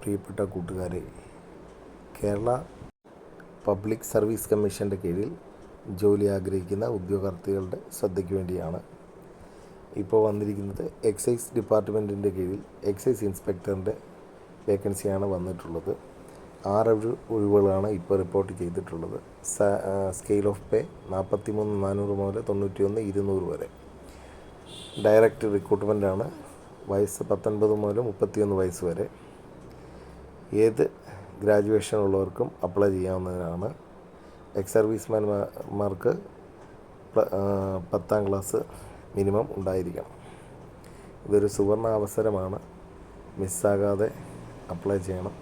പ്രിയപ്പെട്ട കൂട്ടുകാരെ, Kerala public service കമ്മീഷൻ്റെ കീഴിൽ ജോലി ആഗ്രഹിക്കുന്ന ഉദ്യോഗാർത്ഥികളുടെ ശ്രദ്ധയ്ക്ക് വേണ്ടിയാണ് ഇപ്പോൾ വന്നിരിക്കുന്നത്. എക്സൈസ് ഡിപ്പാർട്ട്മെൻറ്റിൻ്റെ കീഴിൽ എക്സൈസ് ഇൻസ്പെക്ടറിൻ്റെ വേക്കൻസിയാണ് വന്നിട്ടുള്ളത്. 6 ഒഴിവുകളാണ് ഇപ്പോൾ റിപ്പോർട്ട് ചെയ്തിട്ടുള്ളത്. സ്കെയിൽ ഓഫ് പേ 43,400 മുതൽ 91,200 വരെ. ഡയറക്റ്റ് റിക്രൂട്ട്മെൻറ്റാണ്. വയസ്സ് 19 മുതൽ 31 വയസ്സ് വരെ. ഏത് ഗ്രാജുവേഷൻ ഉള്ളവർക്കും അപ്ലൈ ചെയ്യാവുന്നതാണ്. എക്സ് സർവീസ്മാൻമാർക്ക് 10ാം ക്ലാസ് മിനിമം ഉണ്ടായിരിക്കണം. ഇതൊരു സുവർണ അവസരമാണ്, മിസ്സാകാതെ അപ്ലൈ ചെയ്യണം.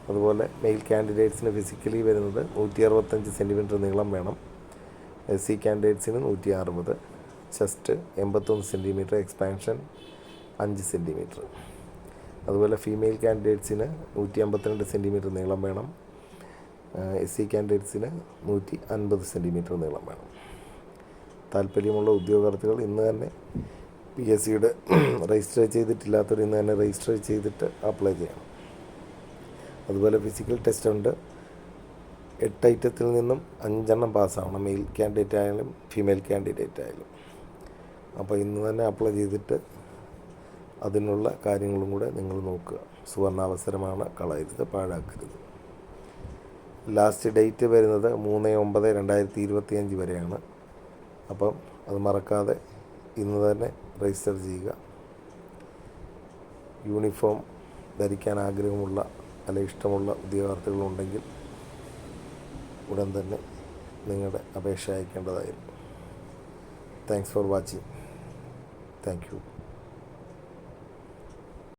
അതുപോലെ മെയിൽ കാൻഡിഡേറ്റ്സിന് ഫിസിക്കലി വരുന്നത് 165 സെൻറ്റിമീറ്റർ നീളം വേണം. SC കാൻഡിഡേറ്റ്സിന് 160, chest 81 centimetre, expansion 5 centimetre. അതുപോലെ ഫീമെയിൽ കാൻഡിഡേറ്റ്സിന് 152 സെൻറ്റിമീറ്റർ നീളം വേണം. SC കാൻഡിഡേറ്റ്സിന് 150 സെൻറ്റിമീറ്റർ നീളം വേണം. താല്പര്യമുള്ള ഉദ്യോഗാർത്ഥികൾ ഇന്ന് തന്നെ PSCയുടെ രജിസ്റ്റർ ചെയ്തിട്ടില്ലാത്തവർ ഇന്ന് തന്നെ രജിസ്റ്റർ ചെയ്തിട്ട് അപ്ലൈ ചെയ്യണം. അതുപോലെ ഫിസിക്കൽ ടെസ്റ്റ് ഉണ്ട്. 8 ഐറ്റത്തിൽ നിന്നും 5 എണ്ണം പാസ്സാവണം, മെയിൽ കാൻഡിഡേറ്റ് ആയാലും ഫീമെയിൽ കാൻഡിഡേറ്റ് ആയാലും. അപ്പോൾ ഇന്ന് തന്നെ അപ്ലൈ ചെയ്തിട്ട് അതിനുള്ള കാര്യങ്ങളും കൂടെ നിങ്ങൾ നോക്കുക. സുവർണാവസരമാണ്, കളയരുത്, പാഴാക്കരുത്. ലാസ്റ്റ് ഡേറ്റ് വരുന്നത് 3/9/2025 വരെയാണ്. അപ്പം അത് മറക്കാതെ ഇന്ന് തന്നെ രജിസ്റ്റർ ചെയ്യുക. യൂണിഫോം ധരിക്കാൻ ആഗ്രഹമുള്ള ഇഷ്ടമുള്ള ഉദ്യോഗാർത്ഥികളുണ്ടെങ്കിൽ ഉടൻ തന്നെ നിങ്ങളുടെ അപേക്ഷ അയക്കേണ്ടതായിരുന്നു. Thanks for watching. Thank U.